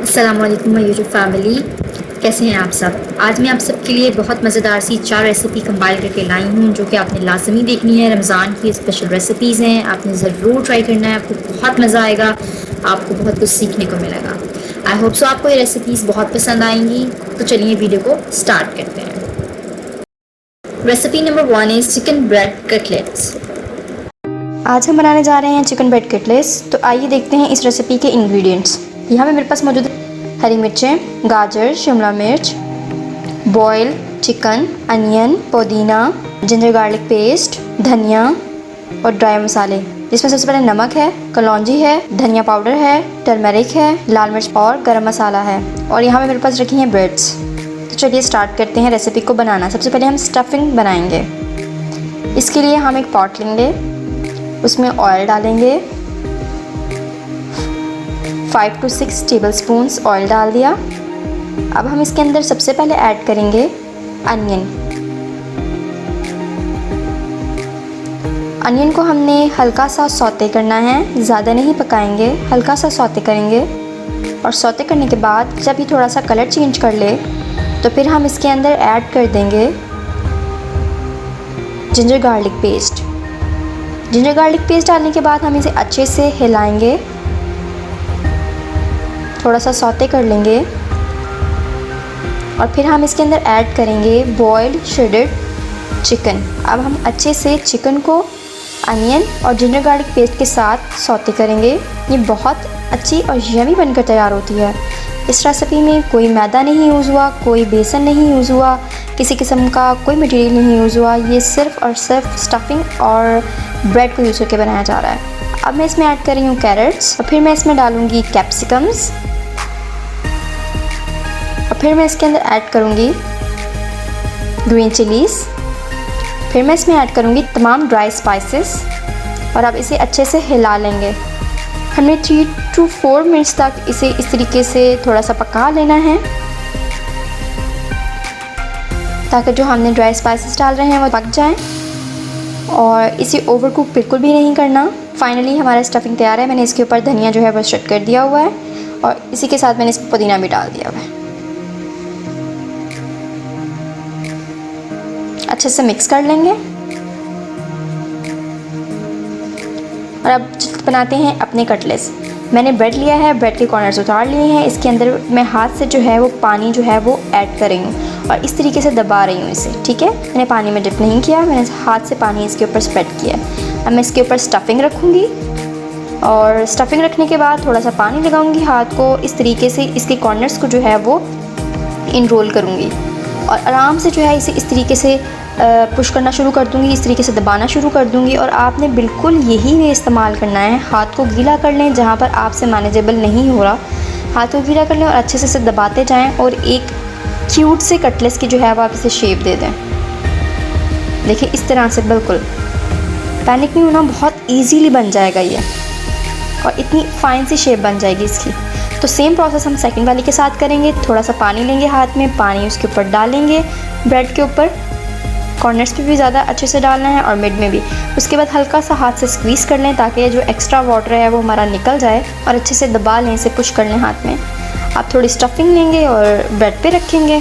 अस्सलाम वालेकुम my YouTube family, कैसे हैं आप सब। आज मैं आप सबके लिए बहुत मज़ेदार सी 4 रेसिपी कंपाइल करके लाई हूँ जो कि आपने लाजमी देखनी है। रमज़ान की स्पेशल रेसिपीज़ हैं, आपने ज़रूर ट्राई करना है। आपको बहुत मज़ा आएगा, आपको बहुत कुछ सीखने को मिलेगा। आई होप सो आपको ये रेसिपीज़ बहुत पसंद आएंगी। तो चलिए वीडियो को स्टार्ट करते हैं। Recipe number 1 is chicken bread cutlets. आज हम बनाने जा रहे हैं चिकन ब्रेड कटलेट्स। तो आइए देखते हैं इस रेसिपी के इंग्रेडिएंट्स। यहाँ पे मेरे पास मौजूद है हरी मिर्चें, गाजर, शिमला मिर्च, बॉयल चिकन, अनियन, पुदीना, जिंजर गार्लिक पेस्ट, धनिया और ड्राई मसाले, जिसमें सबसे पहले नमक है, कलौंजी है, धनिया पाउडर है, टर्मरिक है, लाल मिर्च और गरम मसाला है। और यहाँ पे मेरे पास रखी हैं ब्रेड्स। तो चलिए स्टार्ट करते हैं रेसिपी को बनाना। सबसे पहले हम स्टफिंग बनाएंगे। इसके लिए हम एक पॉट लेंगे, उसमें ऑयल डालेंगे। 5 to 6 टेबलस्पून्स ऑयल डाल दिया। अब हम इसके अंदर सबसे पहले ऐड करेंगे अनियन। अनियन को हमने हल्का सा सौते करना है, ज़्यादा नहीं पकाएंगे, हल्का सा सौते करेंगे। और सौते करने के बाद जब ये थोड़ा सा कलर चेंज कर ले तो फिर हम इसके अंदर ऐड कर देंगे ginger garlic paste. Ginger garlic paste डालने के बाद हम इसे अच्छे से हिलाएंगे, थोड़ा सा सौते कर लेंगे। और फिर हम इसके अंदर ऐड करेंगे बॉइल्ड श्रेडेड चिकन। अब हम अच्छे से चिकन को अनियन और जिंजर गार्लिक पेस्ट के साथ सौते करेंगे। ये बहुत अच्छी और यमी बनकर तैयार होती है। इस रेसिपी में कोई मैदा नहीं यूज़ हुआ, कोई बेसन नहीं यूज़ हुआ, किसी किस्म का कोई मटेरियल नहीं यूज़ हुआ। ये सिर्फ़ और सिर्फ स्टफिंग और ब्रेड को यूज़ करके बनाया जा रहा है। अब मैं इसमें ऐड कर रही हूँ कैरेट्स, और फिर मैं इसमें डालूँगी कैप्सिकम्स, और फिर मैं इसके अंदर ऐड करूँगी ग्रीन चिलीज़। फिर मैं इसमें ऐड करूँगी तमाम ड्राई स्पाइसेस। और अब इसे अच्छे से हिला लेंगे। हमें 3 to 4 मिनट्स तक इसे इस तरीके से थोड़ा सा पका लेना है, ताकि जो हमने ड्राई स्पाइसेस डाल रहे हैं वो पक जाएं। और इसे ओवर कुक बिल्कुल भी नहीं करना। फाइनली हमारा स्टफिंग तैयार है। मैंने इसके ऊपर धनिया जो है वो स्प्रेड कर दिया हुआ है, और इसी के साथ मैंने इसमें पुदीना भी डाल दिया हुआ है। अच्छे से मिक्स कर लेंगे। और अब बनाते हैं अपने कटलेट्स। मैंने ब्रेड लिया है, ब्रेड के कॉर्नर्स उतार लिए हैं। इसके अंदर मैं हाथ से जो है वो पानी जो है वो ऐड कर रही हूँ और इस तरीके से दबा रही हूँ इसे। ठीक है, मैंने पानी में डिप नहीं किया, मैंने हाथ से पानी इसके ऊपर स्प्रेड किया। अब मैं इसके ऊपर स्टफिंग रखूँगी, और स्टफिंग रखने के बाद थोड़ा सा पानी लगाऊँगी हाथ को। इस तरीके से इसके कॉर्नर्स को जो है वो इनरोल करूँगी, और आराम से जो है इसे इस तरीके से पुश करना शुरू कर दूँगी, इस तरीके से दबाना शुरू कर दूँगी। और आपने बिल्कुल यही वे इस्तेमाल करना है। हाथ को गीला कर लें, जहाँ पर आपसे मैनेजेबल नहीं हो रहा हाथ को गीला कर लें, और अच्छे से इसे दबाते जाएं, और एक क्यूट से कटलेट्स की जो है वो आप इसे शेप दे दें। देखिए इस तरह से, बिल्कुल पैनिक नहीं होना, बहुत ईजीली बन जाएगा ये, और इतनी फाइन सी शेप बन जाएगी इसकी। तो सेम प्रोसेस हम सेकंड वाली के साथ करेंगे। थोड़ा सा पानी लेंगे हाथ में, पानी उसके ऊपर डालेंगे, ब्रेड के ऊपर कॉर्नर्स पे भी ज़्यादा अच्छे से डालना है और मिड में भी। उसके बाद हल्का सा हाथ से स्क्वीज़ कर लें, ताकि जो एक्स्ट्रा वाटर है वो हमारा निकल जाए, और अच्छे से दबा लें, इसे पुश कर लें हाथ में। आप थोड़ी स्टफिंग लेंगे और ब्रेड पे रखेंगे,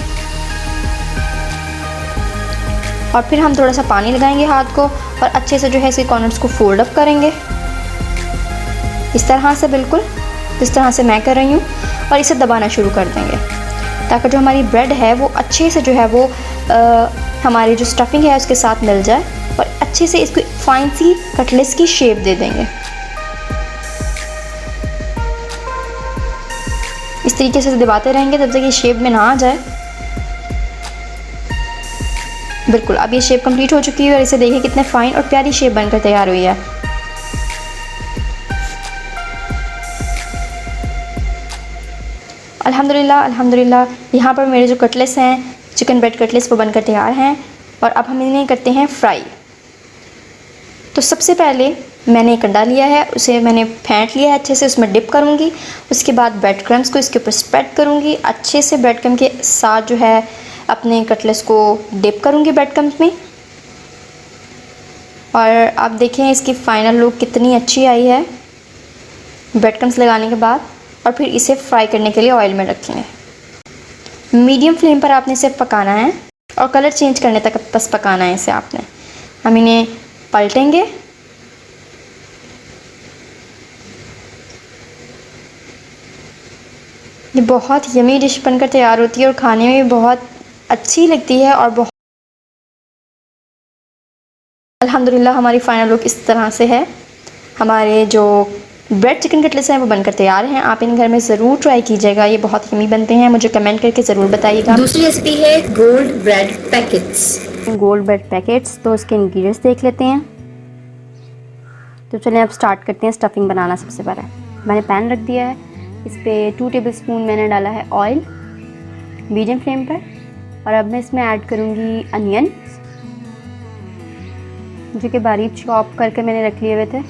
और फिर हम थोड़ा सा पानी लगाएंगे हाथ को, और अच्छे से जो है इसके कॉर्नर्स को फोल्ड अप करेंगे इस तरह से, बिल्कुल जिस तरह से मैं कर रही हूँ। और इसे दबाना शुरू कर देंगे, ताकि जो हमारी ब्रेड है वो अच्छे से जो है वो हमारी जो स्टफिंग है उसके साथ मिल जाए, और अच्छे से इसको फाइन सी कटलेट्स की शेप दे देंगे। इस तरीके से दबाते रहेंगे तब तक ये शेप में ना आ जाए। बिल्कुल अब ये शेप कंप्लीट हो चुकी है, और इसे देखिए कितने फाइन और प्यारी शेप बनकर तैयार हुई है। अल्हम्दुलिल्लाह अल्हम्दुलिल्लाह, यहाँ पर मेरे जो कटलेट्स हैं, चिकन ब्रेड कटलेट्स, वो बनकर तैयार हैं। और अब हम इन्हें करते हैं फ्राई। तो सबसे पहले मैंने एक अंडा लिया है, उसे मैंने फेंट लिया है अच्छे से, उसमें डिप करूँगी। उसके बाद ब्रेड क्रम्स को इसके ऊपर स्प्रेड करूँगी, अच्छे से ब्रेड क्रम्स के साथ जो है अपने कटलेट्स को डिप करूँगी ब्रेड क्रम्स में। और आप देखें इसकी फ़ाइनल लुक कितनी अच्छी आई है ब्रेड क्रम्स लगाने के बाद। और फिर इसे फ्राई करने के लिए ऑयल में रखेंगे। मीडियम फ्लेम पर आपने इसे पकाना है और कलर चेंज करने तक बस पकाना है इसे आपने। हम इन्हें पलटेंगे। ये बहुत यमी डिश बनकर तैयार होती है और खाने में भी बहुत अच्छी लगती है। और बहुत अल्हम्दुलिल्लाह हमारी फ़ाइनल लुक इस तरह से है। हमारे जो ब्रेड चिकन कटलेट्स हैं वो बनकर तैयार हैं। आप इन घर में ज़रूर ट्राई कीजिएगा, ये बहुत यमी बनते हैं। मुझे कमेंट करके ज़रूर बताइएगा। दूसरी रेसिपी है gold bread packets. Gold bread packets, तो इसके इंग्रेडिएंट्स देख लेते हैं। तो चलिए अब स्टार्ट करते हैं स्टफिंग बनाना। सबसे पहले मैंने पैन रख दिया है, इस पर 2 टेबलस्पून मैंने डाला है ऑयल मीडियम फ्लेम पर। और अब मैं इसमें ऐड करूँगी अनियन, जो कि बारीक चॉप करके मैंने रख लिए हुए थे।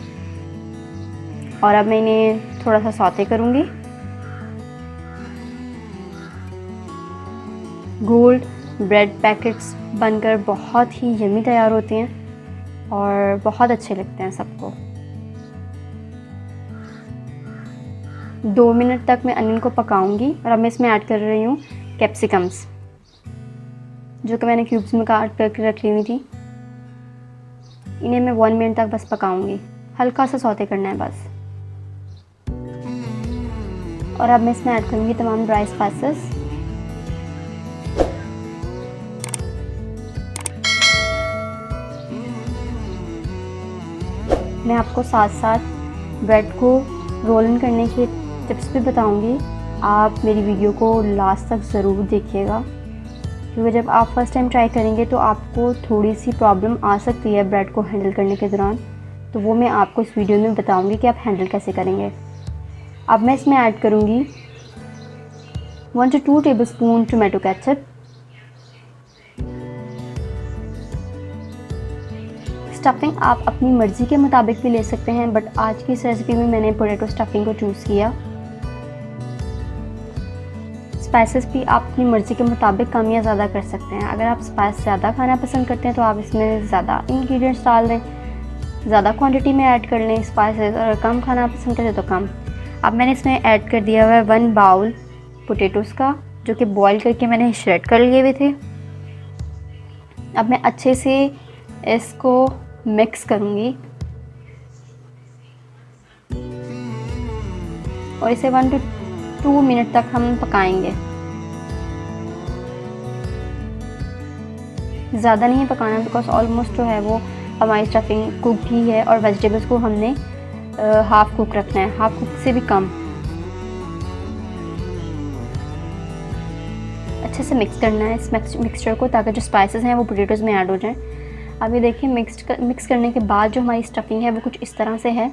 और अब मैं इन्हें थोड़ा सा सौते करूँगी। गोल्ड ब्रेड पैकेट्स बनकर बहुत ही यमी तैयार होते हैं और बहुत अच्छे लगते हैं सबको। 2 मिनट तक मैं अनियन को पकाऊंगी। और अब मैं इसमें ऐड कर रही हूँ कैप्सिकम्स, जो कि मैंने क्यूब्स में काट करके रख ली हुई थी। इन्हें मैं 1 मिनट तक बस पकाऊंगी, हल्का सा सौते करना है बस। और अब मैं इसमें ऐड करूँगी तमाम ड्राई स्पाइसेस। मैं आपको साथ साथ ब्रेड को रोल इन करने के टिप्स भी बताऊंगी। आप मेरी वीडियो को लास्ट तक ज़रूर देखिएगा, क्योंकि जब आप फर्स्ट टाइम ट्राई करेंगे तो आपको थोड़ी सी प्रॉब्लम आ सकती है ब्रेड को हैंडल करने के दौरान। तो वो मैं आपको इस वीडियो में बताऊंगी कि आप हैंडल कैसे करेंगे। अब मैं इसमें ऐड करूँगी 1 to 2 tablespoon tomato ketchup. Stuffing आप अपनी मर्ज़ी के मुताबिक भी ले सकते हैं, बट आज की इस रेसिपी में मैंने पोटैटो स्टफिंग को चूज़ किया। स्पाइसेस भी आप अपनी मर्ज़ी के मुताबिक कम या ज़्यादा कर सकते हैं। अगर आप स्पाइस ज़्यादा खाना पसंद करते हैं तो आप इसमें ज़्यादा इंग्रेडिएंट्स डाल दें, ज़्यादा क्वांटिटी में ऐड कर लें स्पाइसेस। और कम खाना पसंद करते हैं तो कम। अब मैंने इसमें ऐड कर दिया हुआ है 1 बाउल पोटैटोज़ का, जो कि बॉईल करके मैंने श्रेड कर लिए हुए थे। अब मैं अच्छे से इसको मिक्स करूँगी और इसे 1 to 2 मिनट तक हम पकाएंगे। ज़्यादा नहीं पकाना, बिकॉज ऑलमोस्ट जो है वो हमारी स्टफिंग कुक ही है और वेजिटेबल्स को हमने हाफ़ कुक रखना है, हाफ़ कुक से भी कम। अच्छे से मिक्स करना है इस मिक्सचर को, ताकि जो स्पाइसेस हैं वो पोटैटोज़ में ऐड हो जाएं। अभी देखिए मिक्स करने के बाद जो हमारी स्टफिंग है वो कुछ इस तरह से है।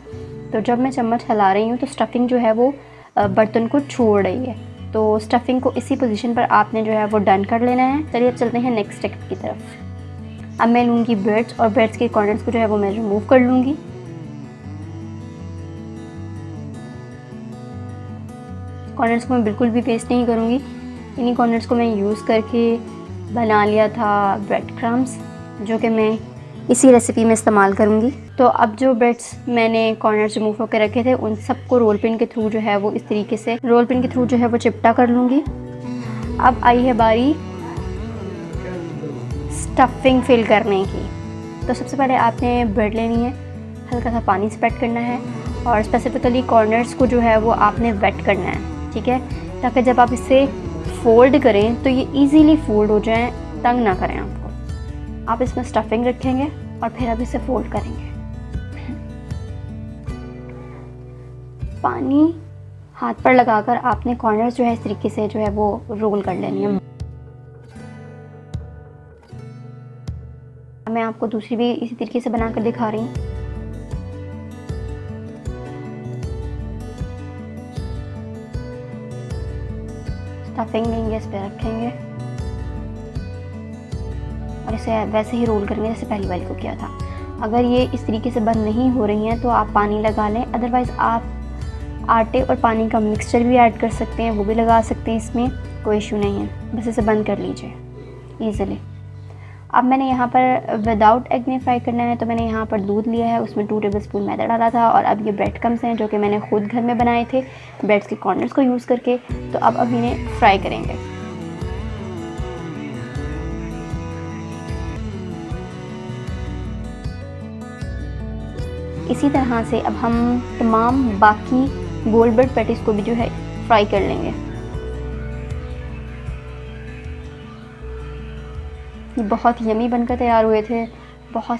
तो जब मैं चम्मच हिला रही हूँ तो स्टफिंग जो है वो बर्तन को छोड़ रही है। तो स्टफिंग को इसी पोजीशन पर आपने जो है वो डन कर लेना है। चलिए अब चलते हैं नेक्स्ट स्टेप की तरफ। अब मैं लूँगी ब्रेड्स और ब्रेड्स के कॉर्नर्स को जो है वो मैं रिमूव कर लूँगी। कॉर्नर्स को मैं बिल्कुल भी वेस्ट नहीं करूँगी। इन्हीं कॉर्नर्स को मैं यूज़ करके बना लिया था ब्रेड क्रम्स, जो कि मैं इसी रेसिपी में इस्तेमाल करूँगी। तो अब जो ब्रेड्स मैंने कॉर्नर्स रिमूव होकर रखे थे उन सबको रोल पिन के थ्रू जो है वो इस तरीके से रोल पिन के थ्रू जो है वो चिपटा कर लूँगी। अब आई है बारी स्टफिंग फिल करने की। तो सबसे पहले आपने ब्रेड लेनी है, हल्का सा पानी स्प्रेड करना है और स्पेसिफिकली कॉर्नर्स को जो है वो आपने वेट करना है, ठीक है, ताकि जब आप इसे फोल्ड करें तो ये इजीली फोल्ड हो जाएं, तंग ना करें आपको। आप इसमें स्टफिंग रखेंगे और फिर आप इसे फोल्ड करेंगे। पानी हाथ पर लगाकर आपने कॉर्नर्स जो है इस तरीके से जो है वो रोल कर लेनी है। मैं आपको दूसरी भी इसी तरीके से बनाकर दिखा रही हूँ। स्टफिंग लेंगे, इस पर रखेंगे और इसे वैसे ही रोल करेंगे जैसे पहली वाली को किया था। अगर ये इस तरीके से बंद नहीं हो रही हैं तो आप पानी लगा लें, अदरवाइज़ आप आटे और पानी का मिक्सचर भी ऐड कर सकते हैं, वो भी लगा सकते हैं, इसमें कोई इशू नहीं है। बस इसे बंद कर लीजिए ईज़िली। अब मैंने यहाँ पर विदाउट एग में फ्राई करना है, तो मैंने यहाँ पर दूध लिया है, उसमें 2 टेबलस्पून मैदा डाला था। और अब ये ब्रेड क्रम्स हैं जो कि मैंने खुद घर में बनाए थे ब्रेड्स के कॉर्नर्स को यूज़ करके। तो अब इन्हें फ्राई करेंगे। इसी तरह से अब हम तमाम बाकी गोल्ड ब्रेड पैटीज़ को भी जो है फ्राई कर लेंगे। ये बहुत यमी बनकर तैयार हुए थे, बहुत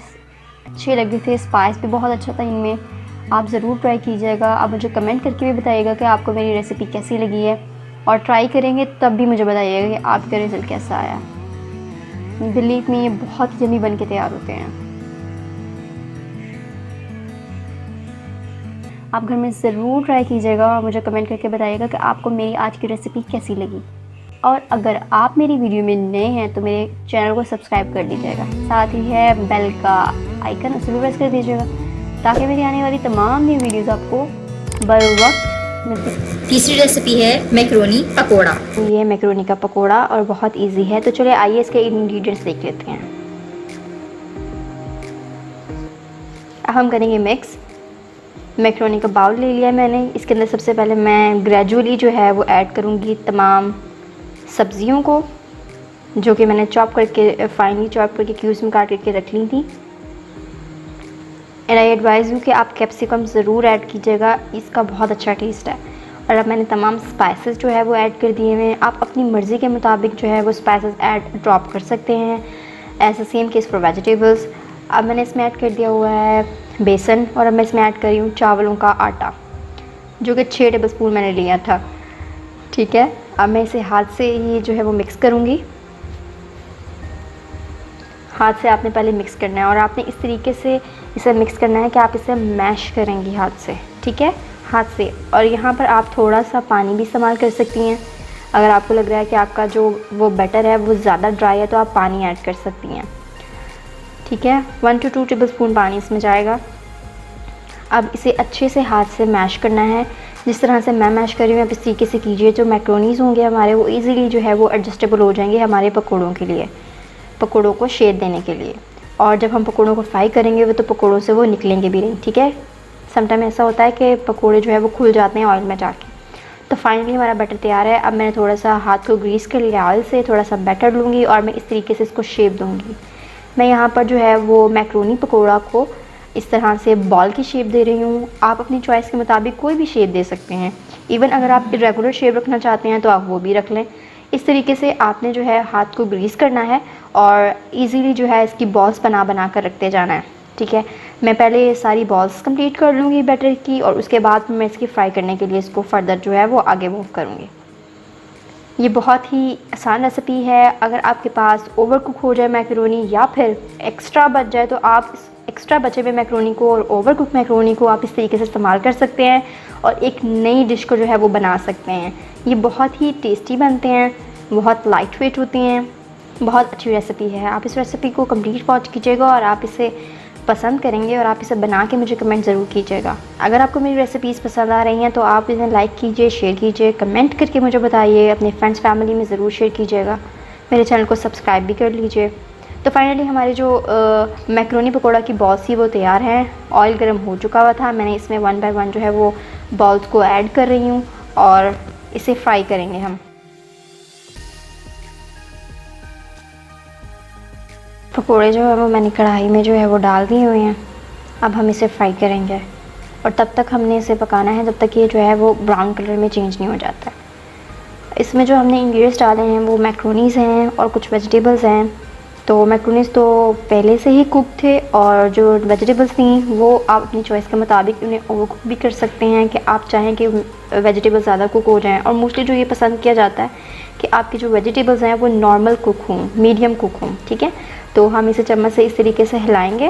अच्छे लगे थे, स्पाइस भी बहुत अच्छा था इनमें। आप ज़रूर ट्राई कीजिएगा। आप मुझे कमेंट करके भी बताइएगा कि आपको मेरी रेसिपी कैसी लगी है, और ट्राई करेंगे तब भी मुझे बताइएगा कि आपका रिज़ल्ट कैसा आया। बिलीव मी, ये बहुत यमी बन के तैयार होते हैं। आप घर में ज़रूर ट्राई कीजिएगा और मुझे कमेंट करके बताइएगा कि आपको मेरी आज की रेसिपी कैसी लगी। और अगर आप मेरी वीडियो में नए हैं तो मेरे चैनल को सब्सक्राइब कर लीजिएगा, साथ ही है बेल का आइकन उसे भी प्रेस कर दीजिएगा ताकि मेरी आने वाली तमाम नई वीडियोस आपको बर वक्त मिलती। तीसरी रेसिपी है मैक्रोनी पकोड़ा। ये है मैक्रोनी का पकोड़ा और बहुत इजी है। तो चलिए आइए इसके इंग्रेडिएंट्स देख लेते हैं। अब हम करेंगे मिक्स। मैक्रोनी का बाउल ले लिया मैंने। इसके अंदर सबसे पहले मैं ग्रेजुअली जो है वो ऐड करूँगी तमाम सब्जियों को, जो कि मैंने चॉप करके फाइनली चॉप करके क्यूब्स में काट करके रख ली थी। एंड आई एडवाइज़ यू कि आप कैप्सिकम ज़रूर ऐड कीजिएगा, इसका बहुत अच्छा टेस्ट है। और अब मैंने तमाम स्पाइसेस जो है वो ऐड कर दिए हैं। आप अपनी मर्ज़ी के मुताबिक जो है वो स्पाइसेस ऐड ड्रॉप कर सकते हैं। ऐसा सेम केस फॉर वेजिटेबल्स। अब मैंने इसमें ऐड कर दिया हुआ है बेसन, और अब मैं इसमें ऐड कर रही हूँ चावलों का आटा, जो कि 6 टेबलस्पून मैंने लिया था। ठीक है, अब मैं इसे हाथ से ही जो है वो मिक्स करूँगी। हाथ से आपने पहले मिक्स करना है, और आपने इस तरीके से इसे मिक्स करना है कि आप इसे मैश करेंगी हाथ से। ठीक है, हाथ से। और यहाँ पर आप थोड़ा सा पानी भी इस्तेमाल कर सकती हैं। अगर आपको लग रहा है कि आपका जो वो बैटर है वो ज़्यादा ड्राई है तो आप पानी ऐड कर सकती हैं। ठीक है, 1 to 2 टेबलस्पून पानी इसमें जाएगा। अब इसे अच्छे से हाथ से मैश करना है, जिस तरह से मैं मैश कर रही हूँ आप इस तरीके से कीजिए। जो मैक्रोनीज़ होंगे हमारे वो इजीली जो है वो एडजस्टेबल हो जाएंगे हमारे पकौड़ों के लिए, पकौड़ों को शेप देने के लिए। और जब हम पकौड़ों को फ्राई करेंगे वो तो पकौड़ों से वो निकलेंगे भी नहीं। ठीक है, समटाइम ऐसा होता है कि पकौड़े जो है वो खुल जाते हैं ऑयल में जाके। तो फाइनली हमारा बैटर तैयार है। अब मैंने थोड़ा सा हाथ को ग्रीस कर लिया ऑयल से, थोड़ा सा बैटर लूँगी और मैं इस तरीके से इसको शेप दूँगी। मैं यहाँ पर जो है वो मैक्रोनी पकौड़ा को इस तरह से बॉल की शेप दे रही हूँ। आप अपनी चॉइस के मुताबिक कोई भी शेप दे सकते हैं। इवन अगर आप इरेगुलर शेप रखना चाहते हैं तो आप वो भी रख लें। इस तरीके से आपने जो है हाथ को ग्रीस करना है और इजीली जो है इसकी बॉल्स बना कर रखते जाना है। ठीक है, मैं पहले सारी बॉल्स कंप्लीट कर लूँगी बैटर की, और उसके बाद मैं इसकी फ्राई करने के लिए इसको फर्दर जो है वो आगे मूव करूँगी। ये बहुत ही आसान रेसिपी है। अगर आपके पास ओवर कुक हो जाए मैक्रोनी या फिर एक्स्ट्रा बच जाए तो आप इस एक्स्ट्रा बचे हुए मैक्रोनी को और ओवर कुक मैक्रोनी को आप इस तरीके से इस्तेमाल कर सकते हैं और एक नई डिश को जो है वो बना सकते हैं। ये बहुत ही टेस्टी बनते हैं, बहुत लाइट वेट होती हैं, बहुत अच्छी रेसिपी है। आप इस रेसिपी को कंप्लीट वॉच कीजिएगा और आप इसे पसंद करेंगे और आप इसे बना के मुझे कमेंट ज़रूर कीजिएगा। अगर आपको मेरी रेसिपीज़ पसंद आ रही हैं तो आप इन्हें लाइक कीजिए, शेयर कीजिए, कमेंट करके मुझे बताइए। अपने फ्रेंड्स फैमिली में ज़रूर शेयर कीजिएगा। मेरे चैनल को सब्सक्राइब भी कर लीजिए। तो फाइनली हमारी जो मैक्रोनी पकौड़ा की बॉल्स थी वो तैयार हैं। ऑयल गर्म हो चुका हुआ था। मैंने इसमें 1 बाय 1 जो है वो बॉल्स को ऐड कर रही हूँ और इसे फ्राई करेंगे हम। पकोड़े जो है वो मैंने कढ़ाई में जो है वो डाल दिए हुए हैं। अब हम इसे फ्राई करेंगे और तब तक हमने इसे पकाना है जब तक ये जो है वो ब्राउन कलर में चेंज नहीं हो जाता है। इसमें जो हमने इंग्रेडिएंट्स डाले हैं वो मैक्रोनीज़ हैं और कुछ वेजिटेबल्स हैं। तो मैक्रोनीज़ तो पहले से ही कुक थे और जो वेजिटेबल्स थी वो आप अपनी चॉइस के मुताबिक उन्हें ओवर कुक भी कर सकते हैं कि आप चाहें कि वेजिटेबल्स ज़्यादा कुक हो जाएँ। और मोस्टली जो ये पसंद किया जाता है कि आपकी जो वेजिटेबल्स हैं वो नॉर्मल कुक हों, मीडियम कुक हों। ठीक है, तो हम इसे चम्मच से इस तरीके से हिलाएंगे।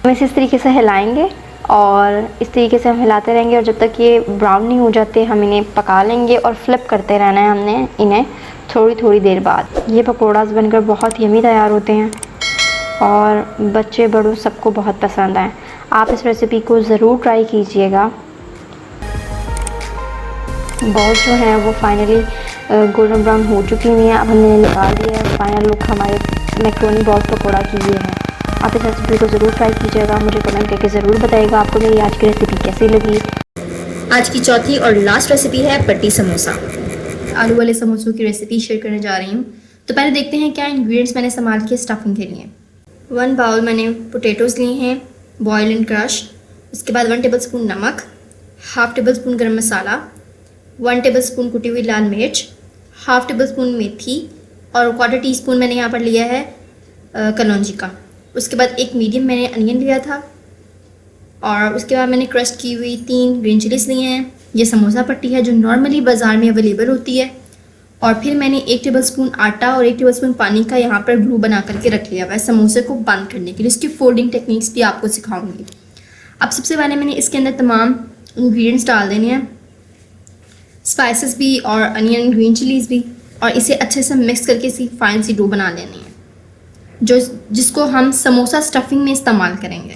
हम इसे इस तरीके से हिलाएंगे और इस तरीके से हम हिलाते रहेंगे और जब तक ये ब्राउन नहीं हो जाते हम इन्हें पका लेंगे और फ्लिप करते रहना है हमने इन्हें थोड़ी देर बाद। ये पकौड़ास बनकर बहुत यमी तैयार होते हैं और बच्चे बड़ों सबको बहुत पसंद आए। आप इस रेसिपी को ज़रूर ट्राई कीजिएगा। बॉल्स जो हैं वो फाइनली गोल्डन ब्राउन हो चुकी हुई हैं। अब हमने निकाल दिया है। फाइनल लुक हमारे मैक्रोनी बॉल पकौड़ा की ये है। आप इस रेसिपी को ज़रूर ट्राई कीजिएगा, मुझे कमेंट करके ज़रूर बताइएगा आपको मेरी आज की रेसिपी कैसी लगी। आज की चौथी और लास्ट रेसिपी है पट्टी समोसा। आलू वाले समोसों की रेसिपी शेयर करने जा रही हूँ। तो पहले देखते हैं क्या इंग्रेडिएंट्स मैंने इस्तेमाल किए स्टफिंग के लिए। 1 बाउल मैंने पोटैटोज़ लिए हैं, बॉयल एंड क्रश। उसके बाद 1 टेबलस्पून नमक, हाफ़ टेबल स्पून गर्म मसाला, 1 टेबलस्पून कुटी हुई लाल मिर्च, हाफ़ टेबलस्पून मेथी और 1/4 टीस्पून मैंने यहाँ पर लिया है कलौंजी का। उसके बाद एक मीडियम मैंने अनियन लिया था और उसके बाद मैंने क्रश की हुई 3 ग्रीन चिलीज़ लिए हैं। ये समोसा पट्टी है जो नॉर्मली बाज़ार में अवेलेबल होती है। और फिर मैंने 1 टेबलस्पून आटा और 1 टेबलस्पून पानी का यहाँ पर ग्लू बना करके रख लिया हुआ है समोसे को बंद करने के लिए। इसकी फोल्डिंग टेक्निक्स भी आपको सिखाऊंगी। अब सबसे पहले मैंने इसके अंदर तमाम इंग्रेडिएंट्स डाल देने हैं, स्पाइसेस भी और अनियन ग्रीन चिलीज़ भी, और इसे अच्छे से मिक्स करके इसी फाइन सी डो बना लेनी है जिसको हम समोसा स्टफिंग में इस्तेमाल करेंगे।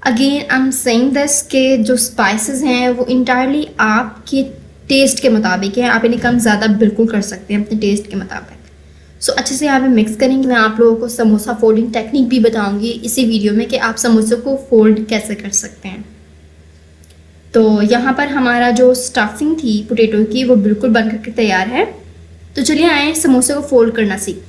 Again I am saying this के जो स्पाइसेस हैं वो इंटायरली आपके टेस्ट के मुताबिक है, आप इन्हें कम ज़्यादा बिल्कुल कर सकते हैं अपने टेस्ट के मुताबिक। सो अच्छे से यहाँ पे मिक्स करेंगे। मैं आप लोगों को समोसा फोल्डिंग टेक्निक भी बताऊंगी इसी वीडियो में कि आप समोसे को फोल्ड कैसे कर सकते हैं। तो यहाँ पर हमारा जो स्टफिंग थी पोटैटो की वो बिल्कुल बन करके तैयार है। तो चलिए आए समोसे को फोल्ड करना सीख।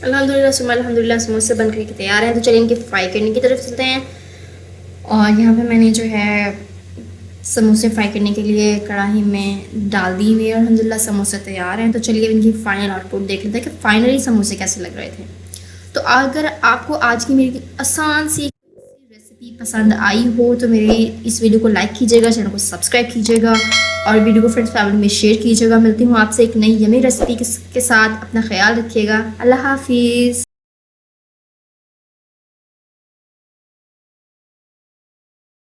अल्हम्दुलिल्लाह समोसे बन करके तैयार हैं। तो चलिए इनकी फ्राई करने की तरफ चलते हैं। और यहाँ पे मैंने जो है समोसे फ्राई करने के लिए कढ़ाई में डाल दी हुई है और अल्हम्दुलिल्लाह समोसे तैयार हैं। तो चलिए इनकी फाइनल आउटपुट देख लेते हैं कि फाइनली समोसे कैसे लग रहे थे। तो अगर आपको आज की मेरी आसान सी रेसिपी पसंद आई हो तो मेरी इस वीडियो को लाइक कीजिएगा, चैनल को सब्सक्राइब कीजिएगा और वीडियो को फ्रेंड्स फैमिली में शेयर कीजिएगा। मिलती हूँ आपसे एक नई यमी रेसिपी के साथ। अपना ख्याल रखिएगा। अल्लाह हाफिज़।